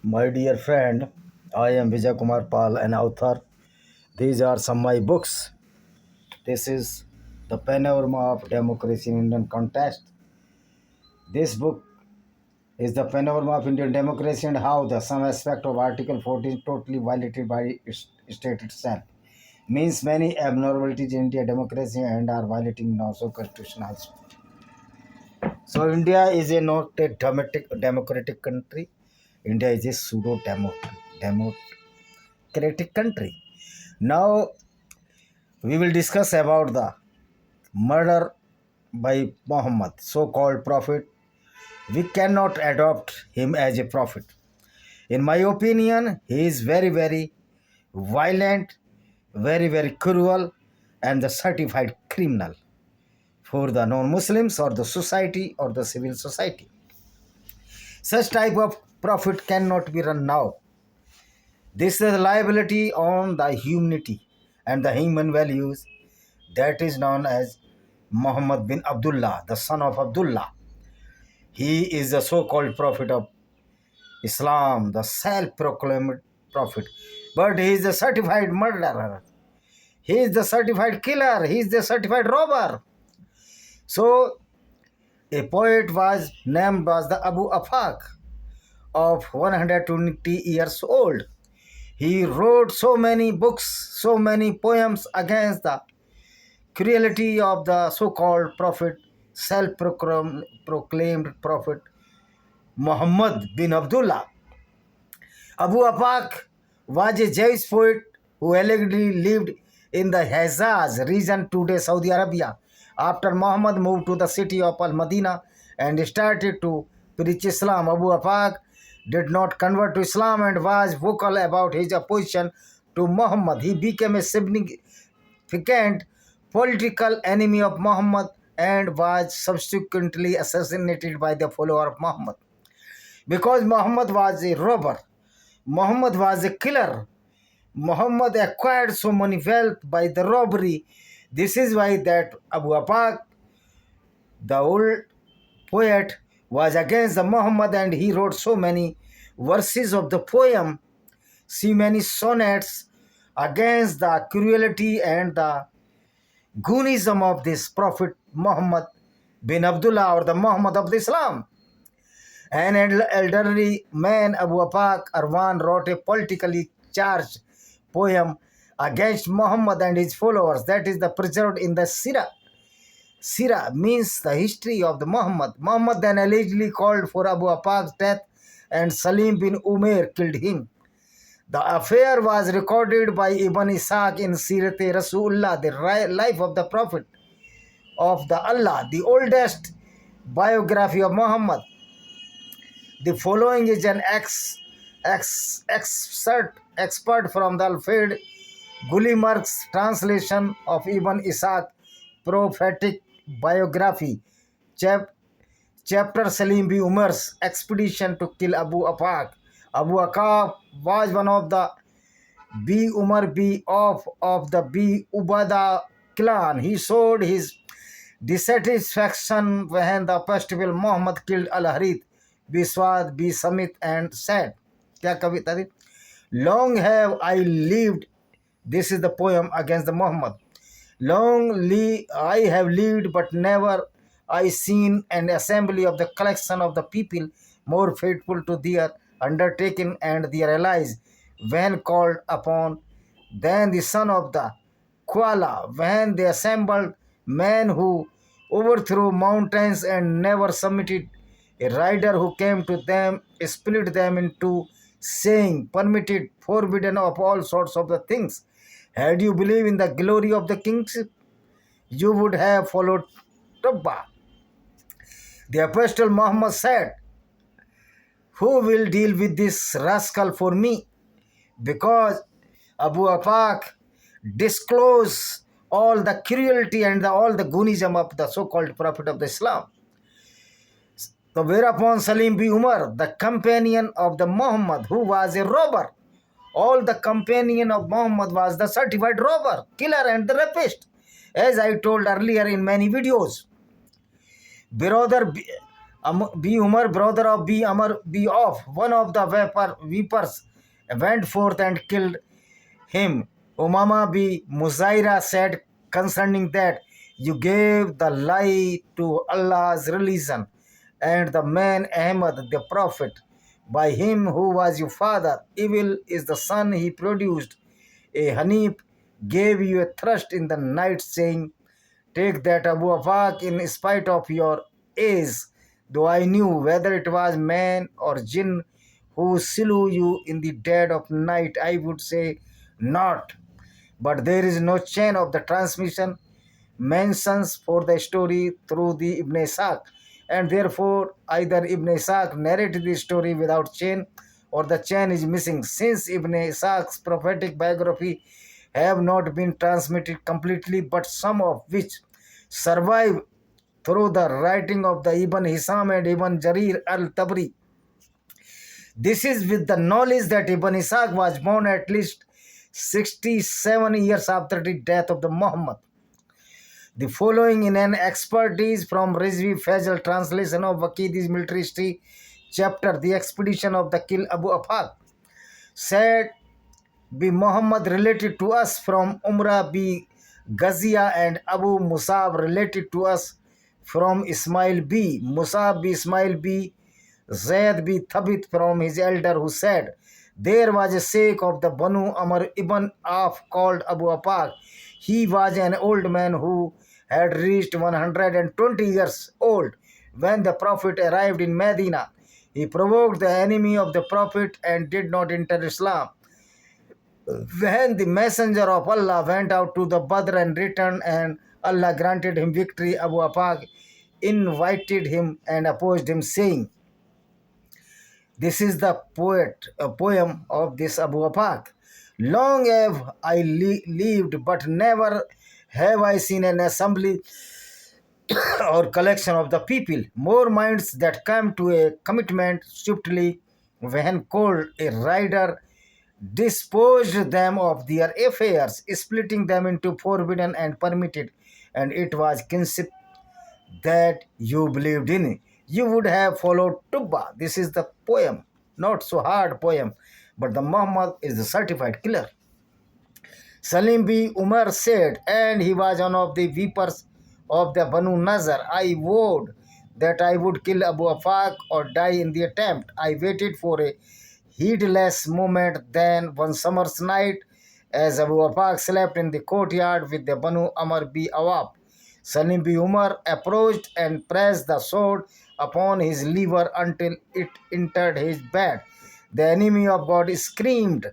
My dear friend, I am Vijay Kumar Pal, an author. These are some of my books. This is The Panorama of Democracy in Indian Context. This book is the panorama of Indian democracy and how the some aspect of Article 14 totally violated by its state itself. Means many abnormalities in Indian democracy and are violating also constitution also. So India is a not a democratic country. India is a pseudo democratic country. Now we will discuss about the murder by Muhammad, so-called prophet. We cannot adopt him as a prophet. In my opinion, he is very, very violent, very, very cruel, and the certified criminal for the non-Muslims or the society or the civil society. Such type of prophet cannot be run now. This is a liability on the humanity and the human values that is known as Muhammad bin Abdullah, the son of Abdullah. He is the so-called prophet of Islam, the self-proclaimed prophet. But he is the certified murderer. He is the certified killer. He is the certified robber. So a poet was named was the Abu Afaq of 120 years old. He wrote so many books, so many poems against the cruelty of the so-called prophet, self-proclaimed prophet Muhammad bin Abdullah. Abu Afaq was a Jewish poet who allegedly lived in the Hejaz region, today Saudi Arabia. After Muhammad moved to the city of Al-Madinah and started to preach Islam, Abu Afaq did not convert to Islam and was vocal about his opposition to Muhammad. He became a significant political enemy of Muhammad and was subsequently assassinated by the follower of Muhammad. Because Muhammad was a robber, Muhammad was a killer, Muhammad acquired so many wealth by the robbery. This is why that Abu Afaq, the old poet, was against the Muhammad and he wrote so many verses of the poem, see many sonnets against the cruelty and the goonism of this Prophet Muhammad bin Abdullah or the Muhammad of Islam. An elderly man, Abu Afaq Arwan, wrote a politically charged poem against Muhammad and his followers that is preserved in the Sirah. Sirah means the history of the Muhammad. Muhammad then allegedly called for Abu Afaq's death and Salim bin Umair killed him. The affair was recorded by Ibn Ishaq in Sirat Rasulullah, the life of the Prophet of the Allah, the oldest biography of Muhammad. The following is an expert from the Alfred Gullimer's translation of Ibn Ishaq prophetic biography, chapter Salim bin Umar's expedition to kill Abu Afaq. Abu Afaq was one of the B. Umar B. of the B. Ubada clan. He showed his dissatisfaction when the festival Muhammad killed Al-Harith, Biswad, B. Samit and said, क्या कविता थी? Long have I lived, this is the poem against the Muhammad. I have lived, but never I seen an assembly of the collection of the people more faithful to their undertaking and their allies when called upon than the son of the Kuala, when they assembled men who overthrew mountains and never submitted. A rider who came to them split them into, saying, permitted, forbidden of all sorts of the things. Had you believed in the glory of the kingship, you would have followed Tubba. The Apostle Muhammad said, who will deal with this rascal for me? Because Abu Afaq disclosed all the cruelty and all the goonism of the so-called Prophet of the Islam. So whereupon Salim bin Umar, the companion of the Muhammad, who was a robber, all the companion of Muhammad was the certified robber, killer and the rapist, as I told earlier in many videos. Brother B. Umar, brother of B. Amr, B. Of one of the weepers, went forth and killed him. Umama B. Muzaira said concerning that, you gave the lie to Allah's religion, and the man Ahmad, the prophet, by him who was your father, evil is the son he produced. A Hanif gave you a thrust in the night, saying, take that Abu Afaq in spite of your age, though I knew whether it was man or jinn who slew you in the dead of night, I would say not. But there is no chain of the transmission mentions for the story through the Ibn Ishaq, and therefore either Ibn Ishaq narrated the story without chain or the chain is missing, since Ibn Ishaq's prophetic biography have not been transmitted completely, but some of which survive through the writing of the Ibn Hisam and Ibn Jarir al-Tabri. This is with the knowledge that Ibn Ishaq was born at least 67 years after the death of the Muhammad. The following in an expertise from Rizvi Fazal translation of Waqidi's military history chapter, The Expedition of the Kill Abu Afaq, said B. Muhammad related to us from Umrah B. Ghazia and Abu Musab related to us from Ismail B. Musab B. Ismail B. Zayd B. Thabit from his elder who said, there was a sheikh of the Banu Amr ibn Auf called Abu Afaq. He was an old man who had reached 120 years old when the Prophet arrived in Medina. He provoked the enemy of the Prophet and did not enter Islam. When the messenger of Allah went out to the Badr and returned, and Allah granted him victory, Abu Afaq invited him and opposed him, saying, this is the poem of this Abu Afaq. Long have I lived, but never have I seen an assembly or collection of the people, more minds that come to a commitment swiftly when called. A rider disposed them of their affairs, splitting them into forbidden and permitted, and it was kinship that you believed in. You would have followed Tubba. This is the poem, not so hard poem, but the Muhammad is the certified killer. Salim B. Umar said, and he was one of the weepers of the Banu Nazar, I vowed that I would kill Abu Afaq or die in the attempt. I waited for a heedless moment, then one summer's night, as Abu Afaq slept in the courtyard with the Banu Amr B. Awab, Salim B. Umar approached and pressed the sword upon his liver until it entered his bed. The enemy of God screamed.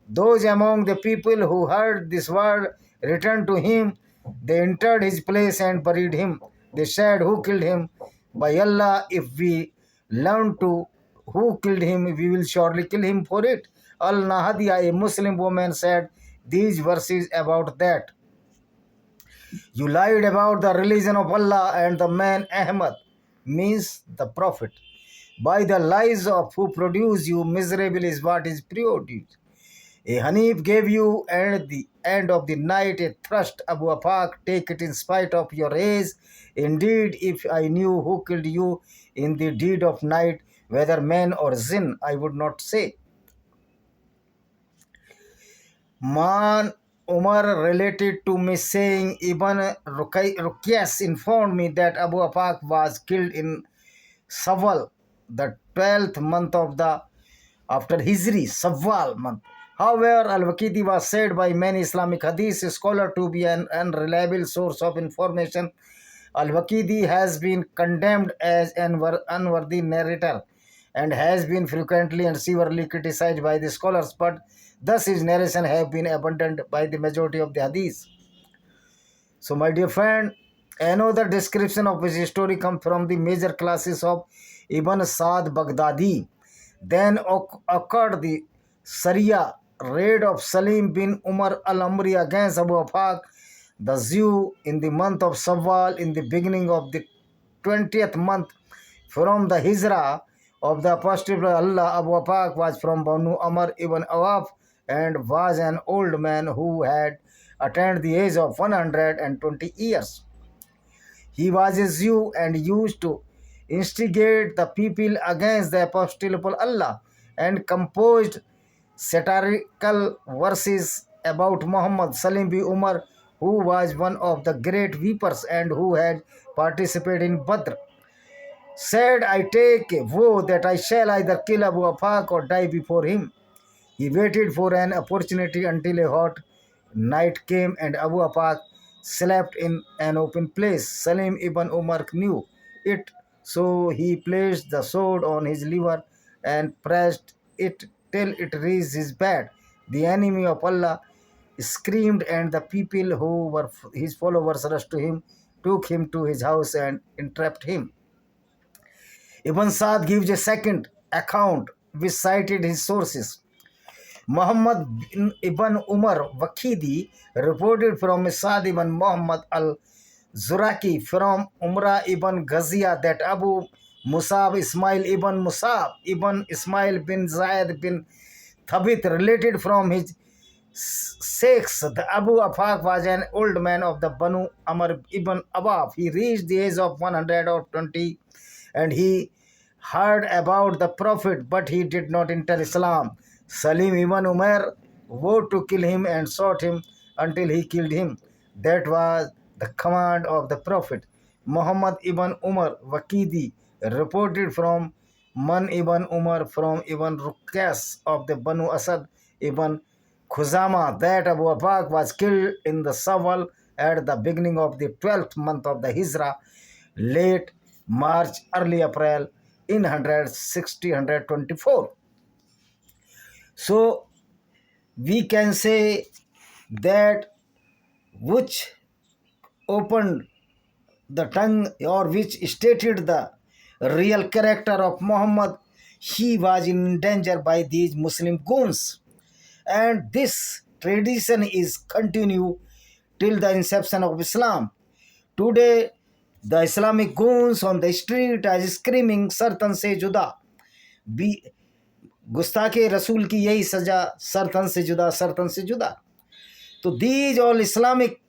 Those among the people who heard this word returned to him. They entered his place and buried him. They said, who killed him? By Allah, if we learn to who killed him, we will surely kill him for it. Al-Nahadiya, a Muslim woman, said these verses about that. You lied about the religion of Allah and the man Ahmad, means the prophet. By the lies of who produced you, miserable is what is produced. A Hanif gave you at the end of the night a thrust, Abu Afaq, take it in spite of your age. Indeed, if I knew who killed you in the deed of night, whether man or jinn, I would not say. Man Umar related to me saying, Ibn Ruqyas informed me that Abu Afaq was killed in Sawal, the 12th month of the after Hijri, Sawal month. However, Al-Waqidi was said by many Islamic Hadith scholars to be an unreliable source of information. Al-Waqidi has been condemned as an unworthy narrator and has been frequently and severely criticized by the scholars, but thus his narration have been abandoned by the majority of the Hadith. So, my dear friend, another description of his story comes from the major classes of Ibn Sa'd Baghdadi. Then occurred the Sharia raid of Salim bin Umar al-Amri against Abu Afaq, the Jew, in the month of Sawal, in the beginning of the 20th month from the Hijrah of the Apostle of Allah. Abu Afaq was from Banu Amr ibn Awaf and was an old man who had attained the age of 120 years. He was a Jew and used to instigate the people against the apostle of Allah, and composed satirical verses about Muhammad. Salim bin Umar, who was one of the great weepers and who had participated in Badr, said, I take a vow that I shall either kill Abu Afaq or die before him. He waited for an opportunity until a hot night came and Abu Afaq slept in an open place. Salim ibn Umar knew it, so he placed the sword on his liver and pressed it till it reached his bed. The enemy of Allah screamed, and the people who were his followers rushed to him, took him to his house, and entrapped him. Ibn Sa'd gives a second account which cited his sources. Muhammad ibn Umar Waqidi reported from Sa'd ibn Muhammad al-Zuraki from Umrah ibn Ghaziyah that Abu Musab Ismail ibn Musab ibn Ismail bin Zaid bin Thabit related from his sheikhs. The Abu Afaq was an old man of the Banu Amr ibn Awaf. He reached the age of 120 and he heard about the Prophet, but he did not enter Islam. Salim ibn Umar vowed to kill him and sought him until he killed him. That was the command of the Prophet. Muhammad ibn Umar Waqidi reported from Man ibn Umar from Ibn Rukas of the Banu Asad ibn Khuzama that Abu Afaq was killed in the Sawal at the beginning of the 12th month of the Hijrah, late March, early April in 124. So we can say that which opened the tongue or which stated the real character of Muhammad, he was in danger by these Muslim goons. And this tradition is continued till the inception of Islam. Today, the Islamic goons on the street are screaming, "Sartan se juda." गुस्ताखे रसूल की यही सजा, सरतन से जुदा, सरतन से जुदा. So these all Islamic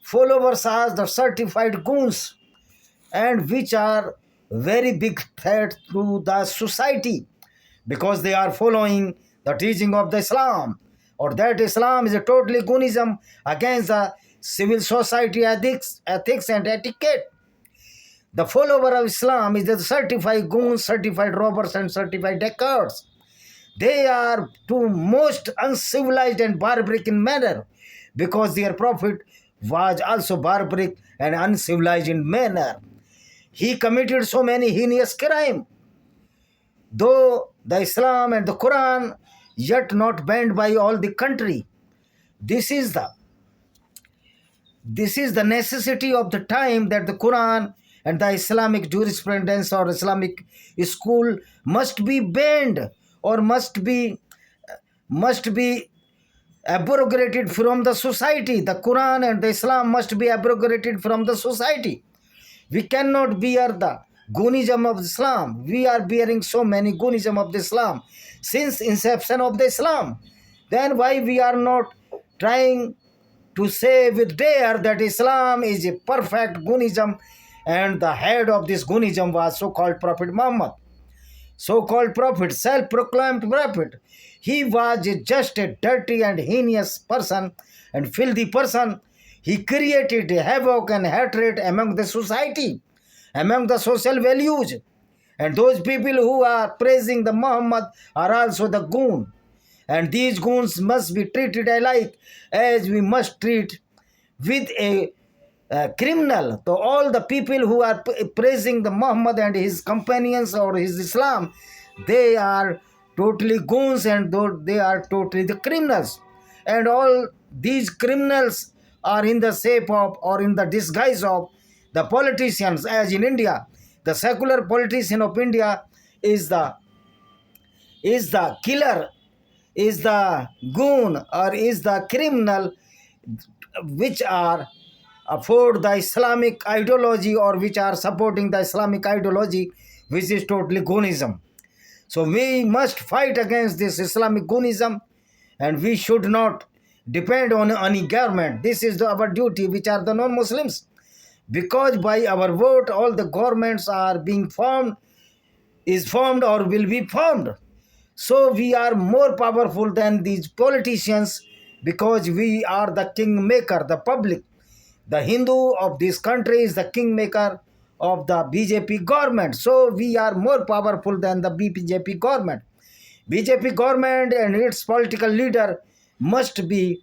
followers are the certified goons, and which are very big threat to the society because they are following the teaching of the Islam, or that Islam is a totally goonism against the civil society ethics and etiquette. The follower of Islam is the certified goons, certified robbers, and certified dacoits. They are too most uncivilized and barbaric in manner because their prophet was also barbaric and uncivilized in manner. He committed so many heinous crimes. Though the Islam and the Quran yet not banned by all the country. This is the necessity of the time that the Quran and the Islamic jurisprudence or Islamic school must be banned or must be abrogated from the society. The Quran and the Islam must be abrogated from the society. We cannot bear the goonism of Islam. We are bearing so many goonism of the Islam since inception of the Islam. Then why we are not trying to say with dare that Islam is a perfect goonism, and the head of this goonism was so-called Prophet Muhammad. So-called prophet, self-proclaimed prophet. He was just a dirty and heinous person and filthy person. He created havoc and hatred among the society, among the social values. And those people who are praising the Muhammad are also the goon. And these goons must be treated alike as we must treat with a criminal. So all the people who are praising the Muhammad and his companions or his Islam, they are totally goons and they are totally the criminals. And all these criminals are in the shape of or in the disguise of the politicians, as in India. The secular politician of India is the killer, is the goon, or is the criminal, which are afford the Islamic ideology or which are supporting the Islamic ideology, which is totally goonism. So we must fight against this Islamic goonism, and we should not depend on any government. This is our duty, which are the non-Muslims. because by our vote all the governments are being formed, is formed or will be formed. So we are more powerful than these politicians because we are the kingmaker, the public. The Hindu of this country is the kingmaker of the BJP government. So we are more powerful than the BJP government. BJP government and its political leader must be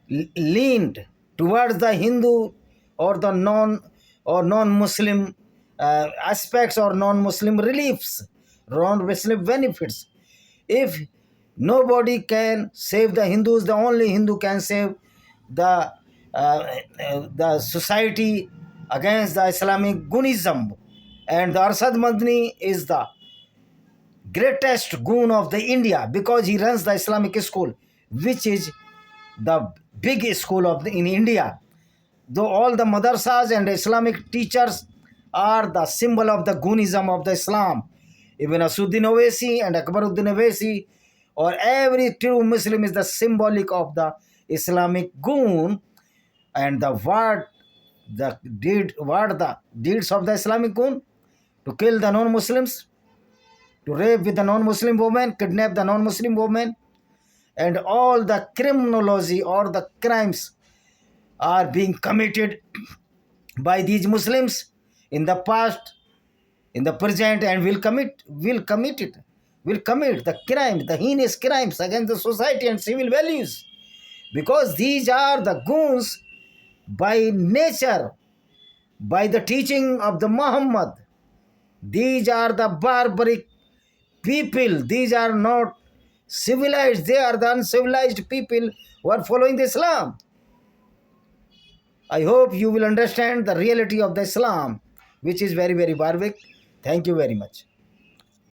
leaned towards the Hindu or the non-Muslim aspects or non-Muslim reliefs, non-Muslim benefits. If nobody can save the Hindus, the only Hindu can save the society against the Islamic Gunism. And the Arshad Madni is the greatest goon of the India because he runs the Islamic school, which is the big school in India. Though all the madrasas and Islamic teachers are the symbol of the goonism of the Islam. Even Asuddin Owaisi and Akbaruddin Owaisi or every true Muslim is the symbolic of the Islamic goon, and the deeds of the Islamic goon to kill the non-Muslims, to rape with the non-Muslim woman, kidnap the non-Muslim woman, and all the criminology or the crimes are being committed by these Muslims in the past, in the present, and will commit the crimes, the heinous crimes against the society and civil values, because these are the goons by nature, by the teaching of the Muhammad. These are the barbaric people. These are not civilized. They are the uncivilized people who are following the Islam. I hope you will understand the reality of the Islam, which is very, very barbaric. Thank you very much.